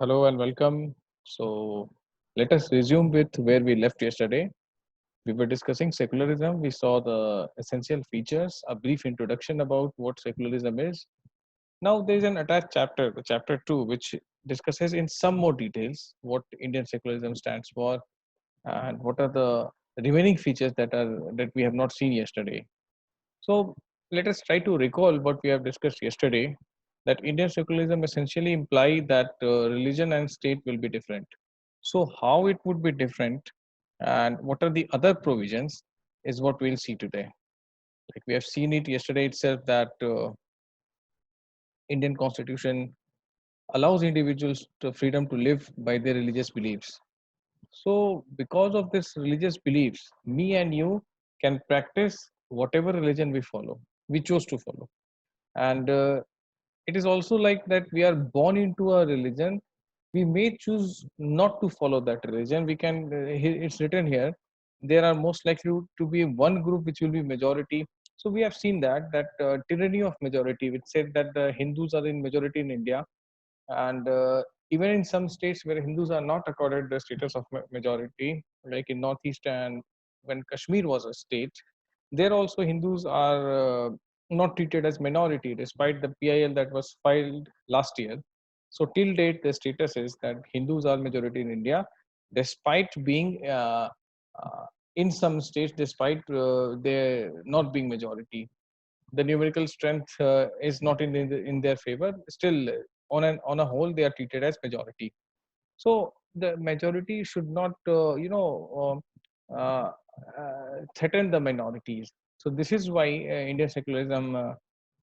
Hello and welcome. So, let us resume with where we left yesterday. We were discussing secularism. We saw the essential features, a brief introduction about what secularism is. Now, there is an attached chapter, the chapter 2, which discusses in some more details what Indian secularism stands for and what are the remaining features that we have not seen yesterday. So, let us try to recall what we have discussed yesterday, that Indian secularism essentially imply that religion and state will be different. So, how it would be different and what are the other provisions is what we'll see today. Like we have seen it yesterday itself that Indian constitution allows individuals the freedom to live by their religious beliefs. So, because of this religious beliefs, me and you can practice whatever religion we follow, we choose to follow, and it is also like that we are born into a religion. We may choose not to follow that religion. We can it's written here, there are most likely to be one group which will be majority. So we have seen that tyranny of majority, which said that the Hindus are in majority in India, and even in some states where Hindus are not accorded the status of majority, like in Northeast, and when Kashmir was a state, there also Hindus are not treated as minority despite the PIL that was filed last year. So till date, the status is that Hindus are majority in India, despite being in some states, despite they not being majority. The numerical strength is not in their favor. Still, on a whole, they are treated as majority. So the majority should not, threaten the minorities. So this is why Indian secularism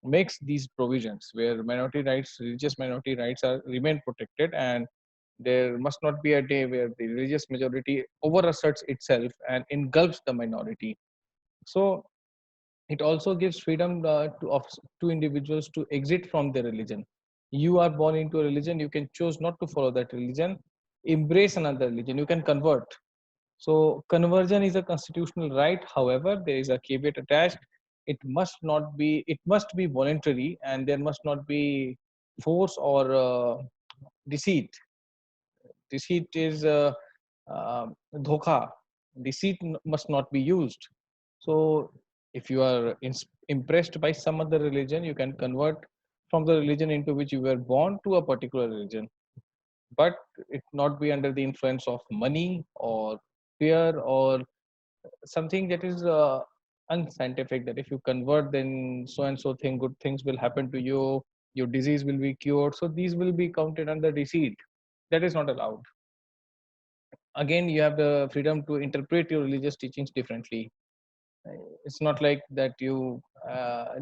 makes these provisions where minority rights, religious minority rights, are remain protected, and there must not be a day where the religious majority overasserts itself and engulfs the minority. So it also gives freedom to individuals to exit from their religion. You are born into a religion, you can choose not to follow that religion, embrace another religion, you can convert. So conversion is a constitutional right. However, there is a caveat attached. It must be voluntary, and there must not be force or deceit. Deceit is dhokha. Deceit must not be used. So, if you are impressed by some other religion, you can convert from the religion into which you were born to a particular religion, but it not be under the influence of money or fear or something that is unscientific. That if you convert, then so and so thing, good things will happen to you. Your disease will be cured. So these will be counted under deceit. That is not allowed. Again, you have the freedom to interpret your religious teachings differently. It's not like that you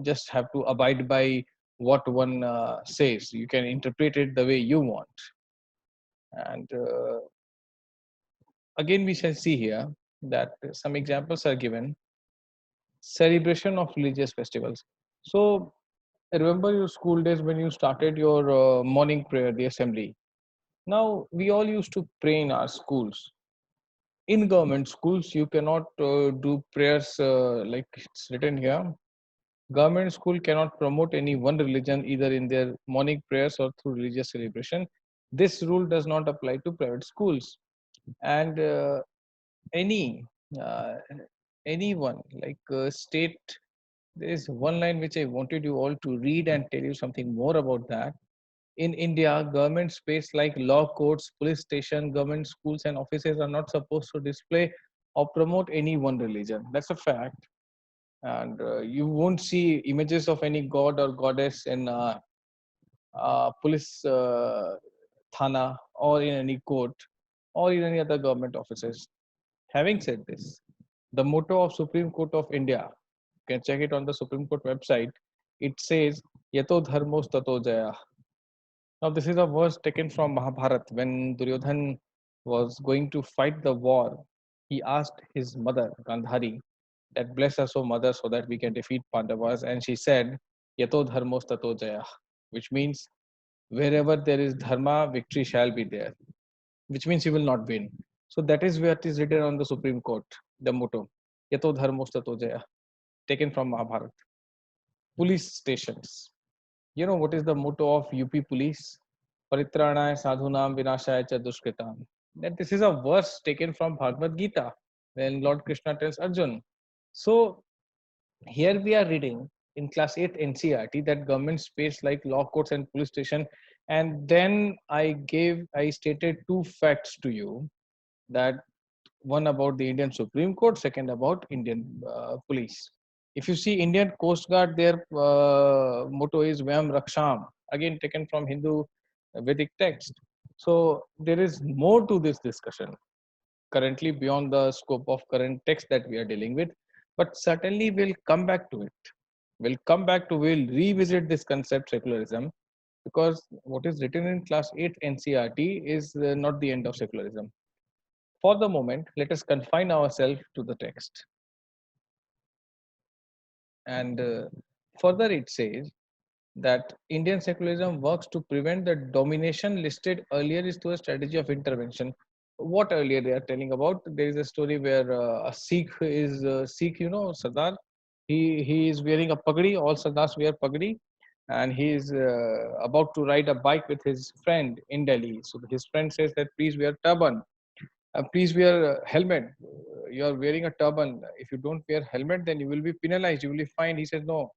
just have to abide by what one says. You can interpret it the way you want. And again, we shall see here that some examples are given. Celebration of religious festivals. So remember your school days when you started your morning prayer, the assembly. Now we all used to pray in our schools. In government schools, you cannot do prayers like it's written here. Government school cannot promote any one religion either in their morning prayers or through religious celebration. This rule does not apply to private schools. And any uh, anyone like state, there is one line which I wanted you all to read and tell you something more about that. In India, government space like law courts, police station, government schools, and offices are not supposed to display or promote any one religion. That's a fact. And you won't see images of any god or goddess in police thana or in any court or in any other government offices. Having said this, the motto of Supreme Court of India, you can check it on the Supreme Court website. It says, Yato dharmos tato jaya. Now, this is a verse taken from Mahabharat. When Duryodhan was going to fight the war, he asked his mother, Gandhari, that bless us, O mother, so that we can defeat Pandavas. And she said, Yato dharmos tato jaya, which means wherever there is dharma, victory shall be there, which means you will not win. So that is where it is written on the Supreme Court, the motto, Yato dharmos tato jaya, taken from Mahabharat. Police stations. You know what is the motto of UP police? Paritranaya sadhunam vinashaya cha dushkritam. That this is a verse taken from Bhagavad Gita when Lord Krishna tells Arjun. So here we are reading in class 8 NCRT that government space like law courts and police station, and then I stated two facts to you, that one about the Indian Supreme Court, second about Indian police. If you see Indian Coast Guard, their motto is Vyam Raksham, again taken from Hindu Vedic text. So there is more to this discussion currently beyond the scope of current text that we are dealing with, but certainly we'll come back to it. We'll revisit this concept secularism, because what is written in class 8 NCRT is not the end of secularism. For the moment, let us confine ourselves to the text. And further, it says that Indian secularism works to prevent the domination listed earlier is through a strategy of intervention. What earlier they are telling about? There is a story where a Sikh is Sikh, Sardar. He is wearing a pagdi. All Sardars wear pagdi, and he is about to ride a bike with his friend in Delhi. So his friend says that please wear turban. Please wear a helmet. You are wearing a turban. If you don't wear helmet, then you will be penalized. You will be fined. He says, no,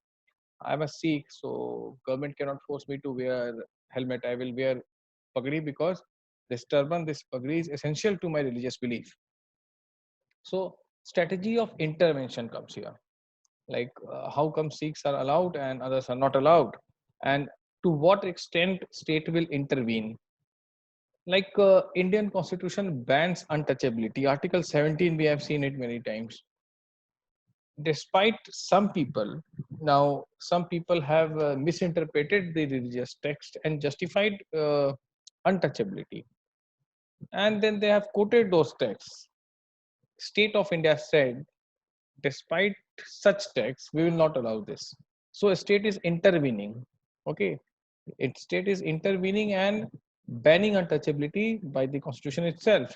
I'm a Sikh, so government cannot force me to wear helmet. I will wear pagdi because this turban, this pagdi is essential to my religious belief. So strategy of intervention comes here. Like how come Sikhs are allowed and others are not allowed? And to what extent state will intervene? Like Indian constitution bans untouchability. Article 17, we have seen it many times. Despite some people have misinterpreted the religious text and justified untouchability, and then they have quoted those texts. State of India said, despite such texts, we will not allow this. So a state is intervening. Okay, state is intervening and banning untouchability by the constitution itself.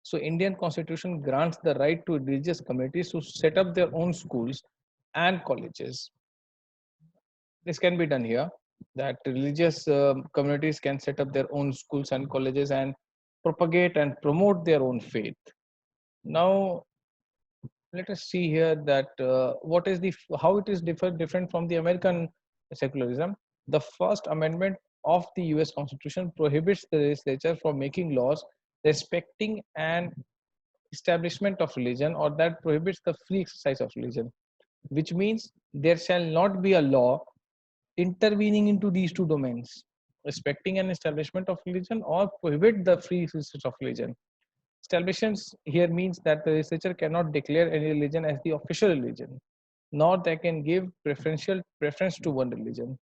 So Indian constitution grants the right to religious communities to set up their own schools and colleges. This can be done here, that religious communities can set up their own schools and colleges and propagate and promote their own faith. Now, let us see here that what is the how it is different from the American secularism. The First Amendment of the U.S. Constitution prohibits the legislature from making laws respecting an establishment of religion, or that prohibits the free exercise of religion, which means there shall not be a law intervening into these two domains, respecting an establishment of religion or prohibit the free exercise of religion. Establishments here means that the legislature cannot declare any religion as the official religion, nor they can give preferential preference to one religion.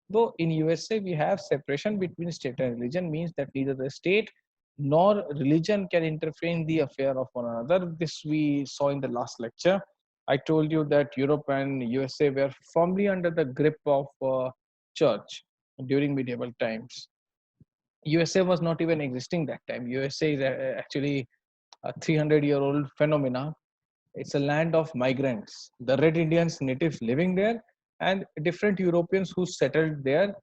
Though in USA we have separation between state and religion, means that neither the state nor religion can interfere in the affair of one another. This we saw in the last lecture. I told you that Europe and USA were firmly under the grip of church during medieval times. USA was not even existing that time. USA is actually a 300-year-old phenomena. It's a land of migrants, the Red Indians, natives living there, and different Europeans who settled there,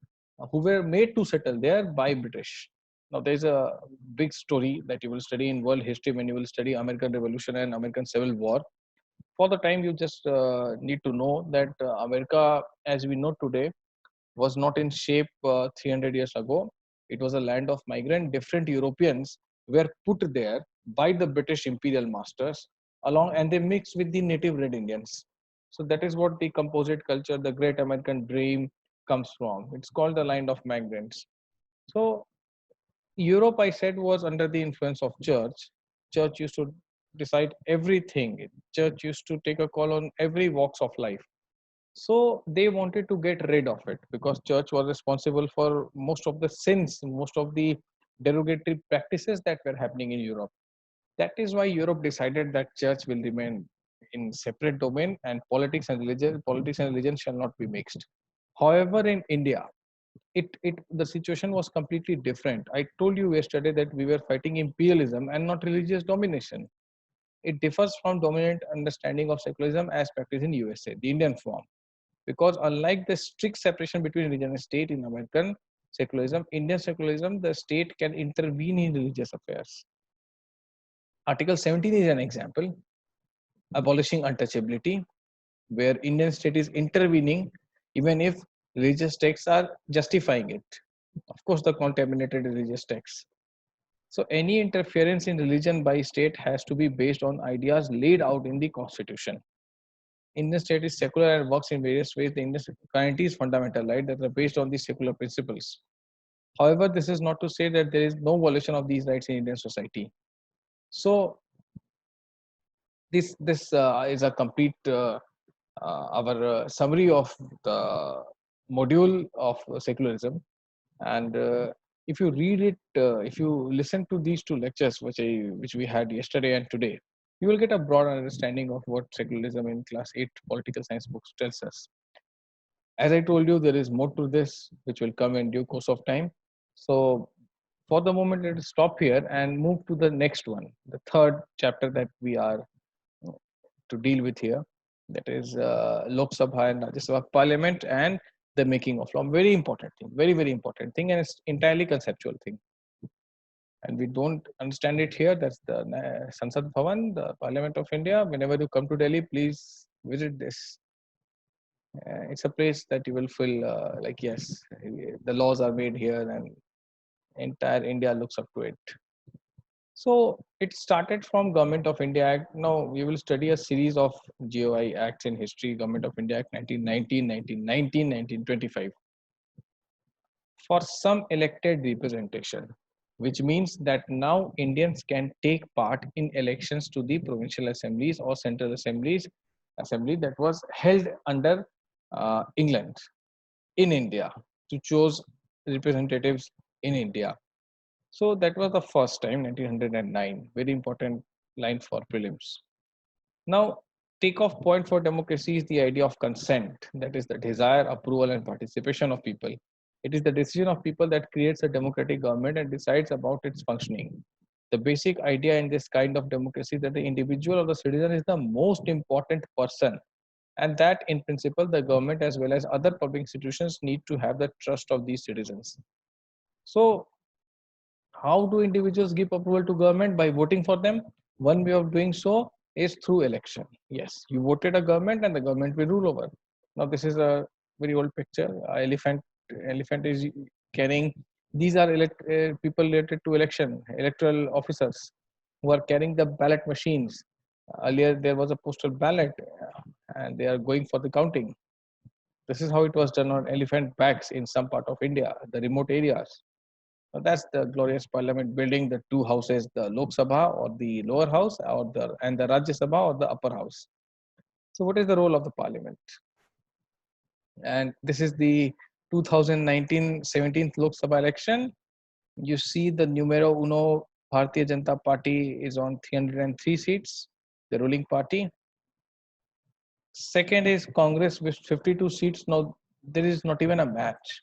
who were made to settle there by British. Now, there's a big story that you will study in world history when you will study American Revolution and American Civil War. For the time, you just need to know that America, as we know today, was not in shape 300 years ago. It was a land of migrant. Different Europeans were put there by the British imperial masters along, and they mixed with the native Red Indians. So that is what the composite culture, the great American dream comes from. It's called the land of migrants. So Europe, I said, was under the influence of church. Church used to decide everything. Church used to take a call on every walks of life. So they wanted to get rid of it because church was responsible for most of the sins, most of the derogatory practices that were happening in Europe. That is why Europe decided that church will remain in separate domain, and politics and religion shall not be mixed. However, in India, the situation was completely different. I told you yesterday that we were fighting imperialism and not religious domination. It differs from dominant understanding of secularism as practiced in USA, the Indian form, because unlike the strict separation between religion and state in American secularism, Indian secularism, the state can intervene in religious affairs. Article 17 is an example, abolishing untouchability, where Indian state is intervening even if religious texts are justifying it. Of course, the contaminated religious texts. So any interference in religion by state has to be based on ideas laid out in the constitution. Indian state is secular and works in various ways. The Indian community is fundamental, right? That are based on these secular principles. However, this is not to say that there is no violation of these rights in Indian society. So this is a complete our summary of the module of secularism. And if you read it, if you listen to these two lectures which we had yesterday and today, you will get a broad understanding of what secularism in class 8 political science books tells us. As I told you, there is more to this which will come in due course of time. So for the moment, let us stop here and move to the next one, the third chapter that we are to deal with here. That is Lok Sabha and Rajya Sabha Parliament and the making of law. Very important thing, very important thing, and it's entirely conceptual thing. And we don't understand it here. That's the Sansad Bhavan, the Parliament of India. Whenever you come to Delhi, please visit this. It's a place that you will feel like yes, the laws are made here, and entire India looks up to it. So it started from Government of India Act. Now we will study a series of GOI acts in history. Government of India Act 1919, 1919, 1925. For some elected representation, which means that now Indians can take part in elections to the provincial assemblies or central assemblies, assembly that was held under England in India to choose representatives in India. So that was the first time, 1909. Very important line for prelims. Now, takeoff point for democracy is the idea of consent. That is the desire, approval, and participation of people. It is the decision of people that creates a democratic government and decides about its functioning. The basic idea in this kind of democracy is that the individual or the citizen is the most important person, and that in principle the government as well as other public institutions need to have the trust of these citizens. So how do individuals give approval to government? By voting for them. One way of doing so is through election. Yes, you voted a government and the government will rule over. Now this is a very old picture. Elephant is carrying. These are people related to election, electoral officers who are carrying the ballot machines. Earlier there was a postal ballot, and they are going for the counting. This is how it was done on elephant backs in some part of India, the remote areas. So that's the glorious parliament building, the two houses, the Lok Sabha or the lower house, and the Rajya Sabha or the upper house. So what is the role of the parliament? And this is the 2019 17th Lok Sabha election. You see the numero uno Bharatiya Janata Party is on 303 seats, the ruling party. Second is Congress with 52 seats. Now there is not even a match.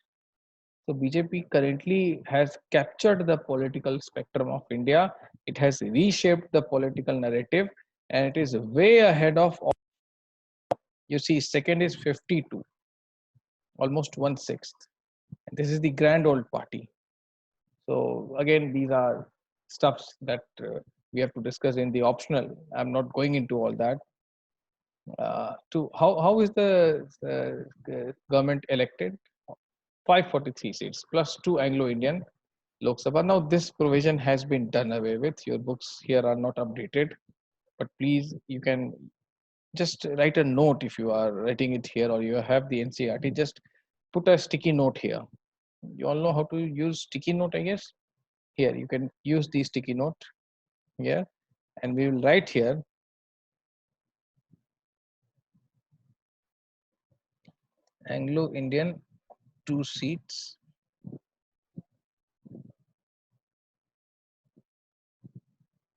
So BJP currently has captured the political spectrum of India. It has reshaped the political narrative, and it is way ahead of all. You see, second is 52, almost 1/6. This is the grand old party. So again, these are stuffs that we have to discuss in the optional. I'm not going into all that. To how is the government elected? 543 seats plus 2 Anglo-Indian Lok Sabha. Now this provision has been done away with. Your books here are not updated, but please you can just write a note if you are writing it here or you have the NCERT. Just put a sticky note here. You all know how to use sticky note, I guess. Here you can use the sticky note here, and we will write here Anglo-Indian 2 seats.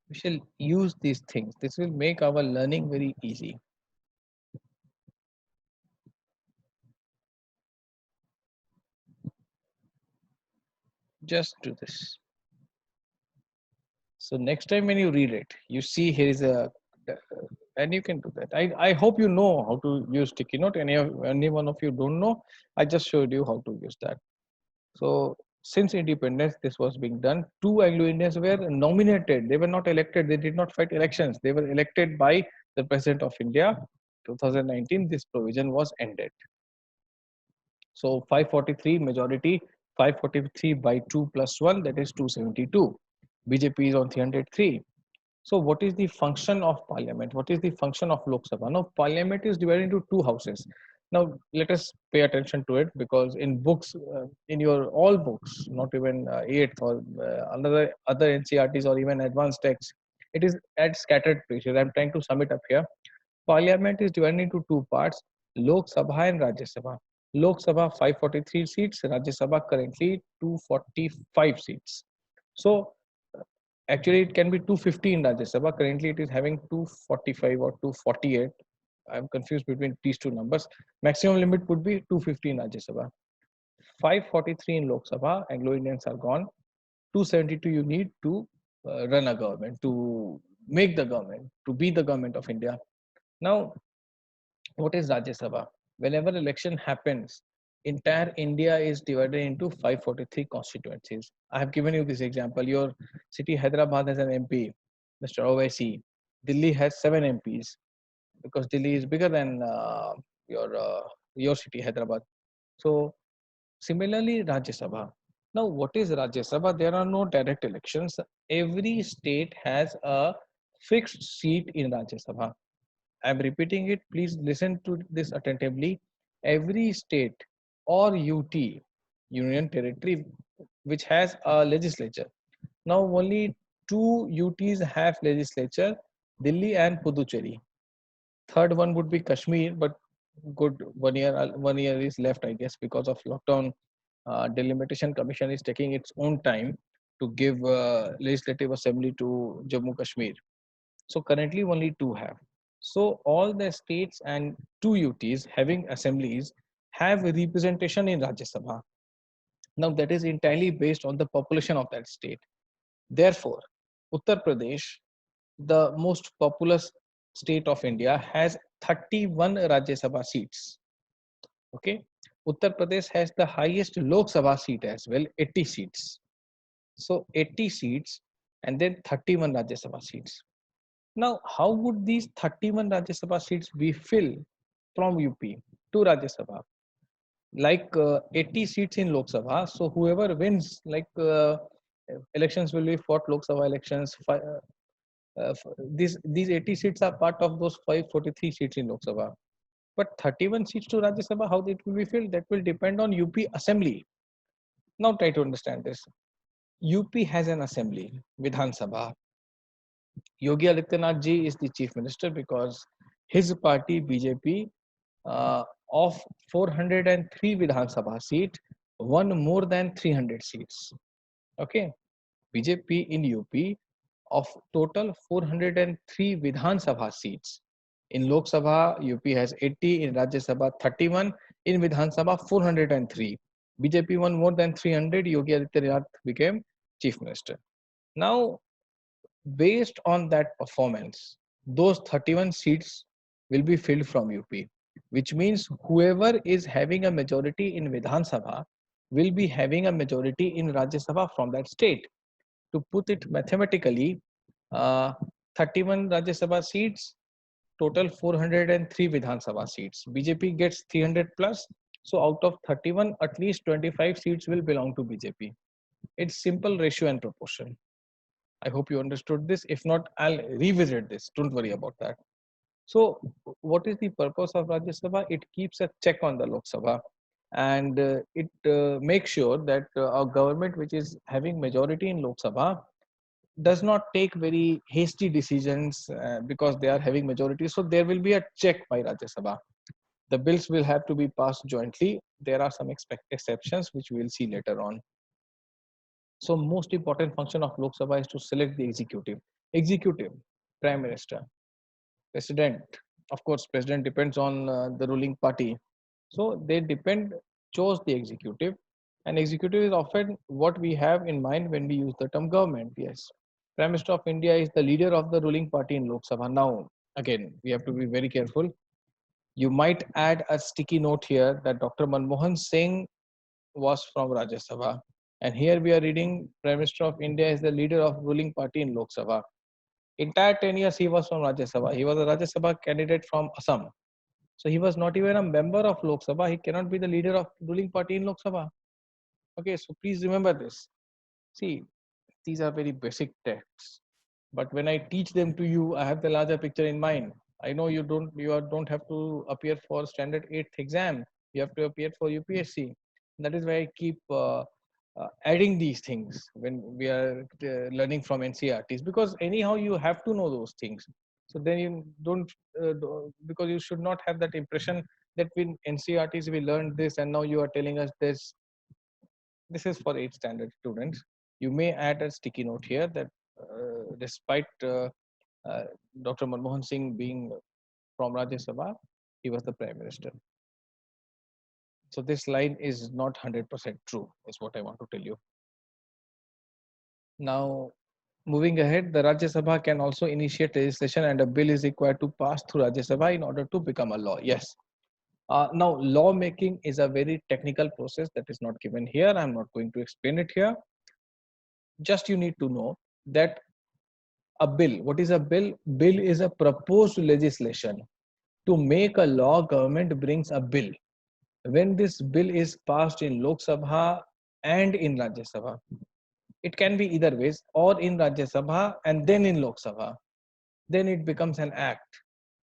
We shall use these things. This will make our learning very easy. Just do this. So next time when you read it, you see here is a, and you can do that. I hope you know how to use sticky note. Any one of you don't know, I just showed you how to use that. So since independence, this was being done. Two Anglo-Indians were nominated. They were not elected. They did not fight elections. They were elected by the President of India. 2019, this provision was ended. So 543 majority, 543 by 2 plus 1, that is 272. BJP is on 303. So what is the function of parliament? What is the function of Lok Sabha? Now parliament is divided into two houses. Now let us pay attention to it, because in books, in your all books, not even 8th or another other NCRTs or even advanced texts, it is at scattered places. I'm trying to sum it up here. Parliament is divided into two parts: Lok Sabha and Rajya Sabha. Lok Sabha 543 seats, Rajya Sabha currently 245 seats. So actually, it can be 250 in Rajya Sabha. Currently, it is having 245 or 248. I'm confused between these two numbers. Maximum limit would be 250 in Rajya Sabha. 543 in Lok Sabha. Anglo Indians are gone. 272 you need to run a government, to make the government, to be the government of India. Now, what is Rajya Sabha? Whenever election happens, entire India is divided into 543 constituencies. I have given you this example. Your city Hyderabad has an MP, Mr. Owaisi. Delhi has 7 MPs, because Delhi is bigger than your uh, your city Hyderabad. So similarly, Rajya Sabha. Now, what is Rajya Sabha? There are no direct elections. Every state has a fixed seat in Rajya Sabha. I'm repeating it. Please listen to this attentively. Every state or UT, Union Territory, which has a legislature. Now only two UTs have legislature, Delhi and Puducherry. Third one would be Kashmir, but good 1 year, 1 year is left, I guess, because of lockdown. Delimitation Commission is taking its own time to give legislative assembly to Jammu Kashmir. So currently only two have. So all the states and two UTs having assemblies have representation in Rajya Sabha. Now that is entirely based on the population of that state. Therefore, Uttar Pradesh, the most populous state of India, has 31 Rajya Sabha seats. Okay. Uttar Pradesh has the highest Lok Sabha seat as well, 80 seats. So 80 seats and then 31 Rajya Sabha seats. Now, how would these 31 Rajya Sabha seats be filled from UP to Rajya Sabha? Like 80 seats in Lok Sabha, so whoever wins, like elections will be fought, Lok Sabha elections. These 80 seats are part of those 543 seats in Lok Sabha. But 31 seats to Rajya Sabha, how it will be filled? That will depend on UP Assembly. Now try to understand this. UP has an assembly, Vidhan Sabha. Yogi Adityanath ji is the chief minister because his party BJP of 403 Vidhan Sabha seat won more than 300 seats. Okay, BJP in UP of total 403 Vidhan Sabha seats. In Lok Sabha, UP has 80, in Rajya Sabha 31, in Vidhan Sabha 403. BJP won more than 300. Yogi Adityanath became chief minister. Now, based on that performance, those 31 seats will be filled from UP, which means whoever is having a majority in Vidhan Sabha will be having a majority in Rajya Sabha from that state. To put it mathematically, uh, 31 Rajya Sabha seats, total 403 Vidhan Sabha seats. BJP gets 300 plus, so out of 31, at least 25 seats will belong to BJP. It's simple ratio and proportion. I hope you understood this. If not, I'll revisit this. Don't worry about that. So, what is the purpose of Rajya Sabha? It keeps a check on the Lok Sabha, and it makes sure that our government, which is having majority in Lok Sabha, does not take very hasty decisions because they are having majority. So there will be a check by Rajya Sabha. The bills will have to be passed jointly. There are some exceptions which we will see later on. So most important function of Lok Sabha is to select the executive. Executive, Prime Minister, President. Of course, President depends on the ruling party. So they chose the executive. And executive is often what we have in mind when we use the term government. Yes. Prime Minister of India is the leader of the ruling party in Lok Sabha. Now, again, we have to be very careful. You might add a sticky note here that Dr. Manmohan Singh was from Rajya Sabha. And here we are reading Prime Minister of India is the leader of ruling party in Lok Sabha. Entire 10 years he was from Rajya Sabha. He was a Rajya Sabha candidate from Assam. So he was not even a member of Lok Sabha. He cannot be the leader of ruling party in Lok Sabha. Okay, so please remember this. See, these are very basic texts. But when I teach them to you, I have the larger picture in mind. I know don't have to appear for standard 8th exam. You have to appear for UPSC. That is why I keep adding these things when we are learning from NCRTs, because anyhow you have to know those things. So then you don't because you should not have that impression that in NCRTs we learned this and now you are telling us this. This is for 8th standard students. You may add a sticky note here that despite uh, Dr. Manmohan Singh being from Rajya Sabha, he was the Prime Minister. So this line is not 100% true, is what I want to tell you. Now, moving ahead, the Rajya Sabha can also initiate legislation and a bill is required to pass through Rajya Sabha in order to become a law. Yes. Now, lawmaking is a very technical process that is not given here. I'm not going to explain it here. Just you need to know that a bill, what is a bill? Bill is a proposed legislation. To make a law, government brings a bill. When this bill is passed in Lok Sabha and in Rajya Sabha, it can be either ways, or in Rajya Sabha and then in Lok Sabha, then it becomes an act.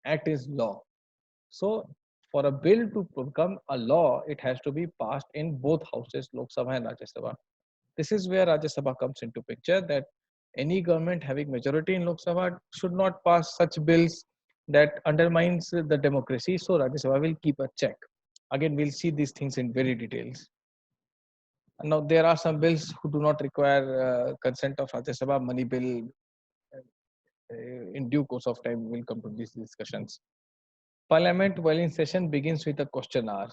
Act is law. So for a bill to become a law, it has to be passed in both houses, Lok Sabha and Rajya Sabha. This is where Rajya Sabha comes into picture, that any government having majority in Lok Sabha should not pass such bills that undermines the democracy. So Rajya Sabha will keep a check. Again, we'll see these things in very details. Now, there are some bills who do not require consent of Rajya Sabha. Money bill, in due course of time, we'll come to these discussions. Parliament while in session begins with a question hour.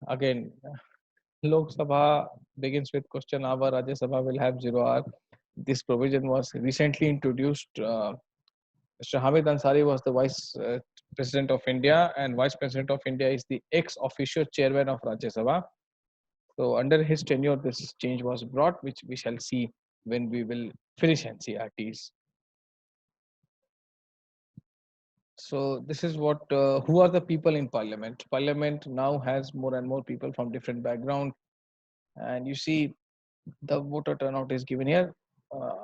Again, Lok Sabha begins with question hour. Rajya Sabha will have 0 hour. This provision was recently introduced. Mr. Hamid Ansari was the Vice President of India, and Vice President of India is the ex officio chairman of Rajya Sabha. So, under his tenure, this change was brought, which we shall see when we will finish NCRTs. So, this is what who are the people in Parliament? Parliament now has more and more people from different background, and you see the voter turnout is given here.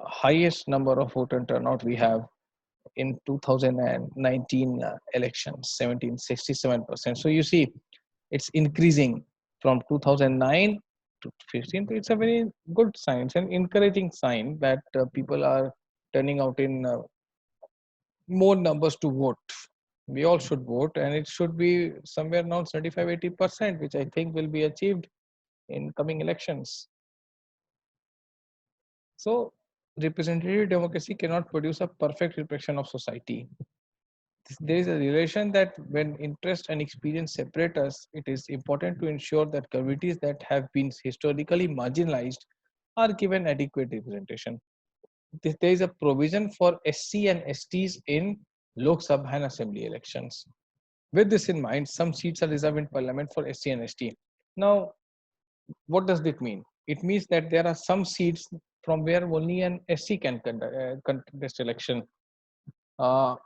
Highest number of voter turnout we have in 2019 elections, 1767%. So you see, it's increasing from 2009 to 15. It's a very good sign, it's an encouraging sign that people are turning out in more numbers to vote. We all should vote, and it should be somewhere around 75-80%, which I think will be achieved in coming elections. So, representative democracy cannot produce a perfect reflection of society. There is a relation that when interest and experience separate us, it is important to ensure that communities that have been historically marginalized are given adequate representation. There is a provision for SC and STs in Lok Sabha and Assembly elections. With this in mind, some seats are reserved in Parliament for SC and ST. Now, what does it mean? It means that there are some seats from where only an SC can contest election. I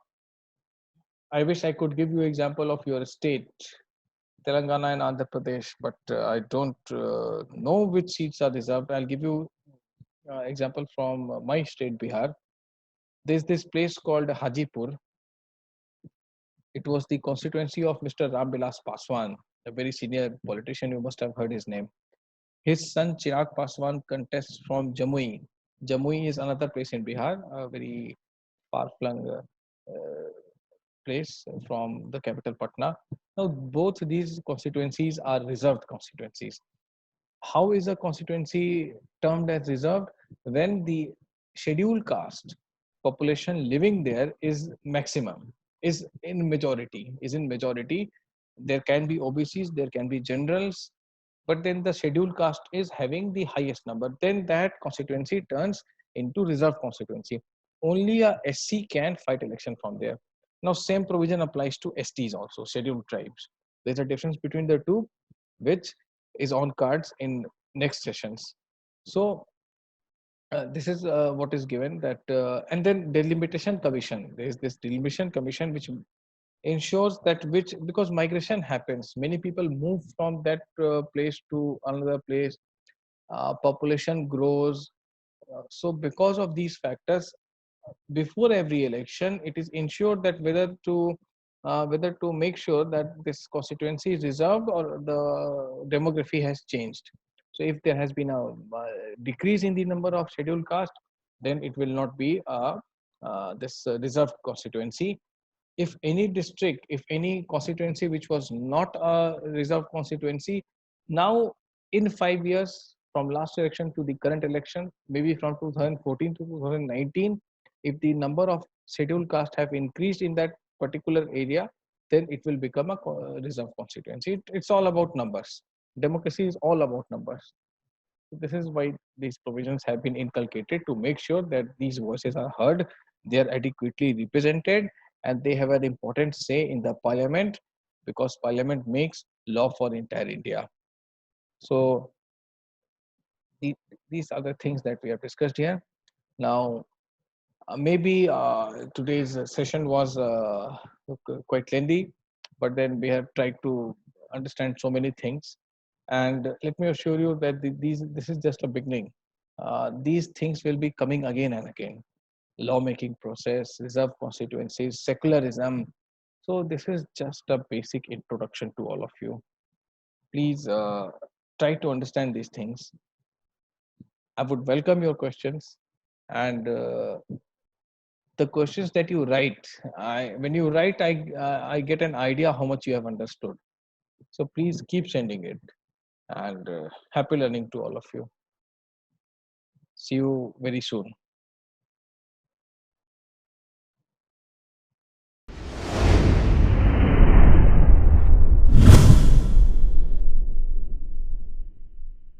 wish I could give you example of your state, Telangana and Andhra Pradesh, but I don't know which seats are reserved. I'll give you example from my state, Bihar. There's this place called Hajipur. It was the constituency of Mr. Ram Vilas Paswan, a very senior politician. You must have heard his name. His son Chirag Paswan contests from Jamui. Jamui is another place in Bihar, a very far-flung place from the capital Patna. Now, both these constituencies are reserved constituencies. How is a constituency termed as reserved? When the scheduled caste population living there is maximum, is in majority. There can be OBCs, there can be generals, but then the scheduled caste is having the highest number. Then that constituency turns into reserved constituency. Only a SC can fight election from there. Now, same provision applies to STs also, scheduled tribes. There's a difference between the two, which is on cards in next sessions. So this is what is given that, and then delimitation commission. There is this delimitation commission which ensures that, which, because migration happens, many people move from that place to another place, population grows. So because of these factors, before every election, it is ensured that whether to make sure that this constituency is reserved or the demography has changed. So if there has been a decrease in the number of scheduled caste, then it will not be this reserved constituency. If any district, if any constituency which was not a reserved constituency, now in 5 years from last election to the current election, maybe from 2014 to 2019, if the number of scheduled caste have increased in that particular area, then it will become a reserved constituency. It's all about numbers. Democracy is all about numbers. This is why these provisions have been inculcated, to make sure that these voices are heard, they are adequately represented, and they have an important say in the parliament, because parliament makes law for entire India. So the, these are the things that we have discussed here. Now, maybe today's session was quite lengthy, but then we have tried to understand so many things. And let me assure you that this is just a beginning. These things will be coming again and again. Lawmaking process, reserve constituencies, secularism. So this is just a basic introduction to all of you. Please try to understand these things. I would welcome your questions, and the questions that you write, when you write, I get an idea how much you have understood. So please keep sending it, and happy learning to all of you. See you very soon.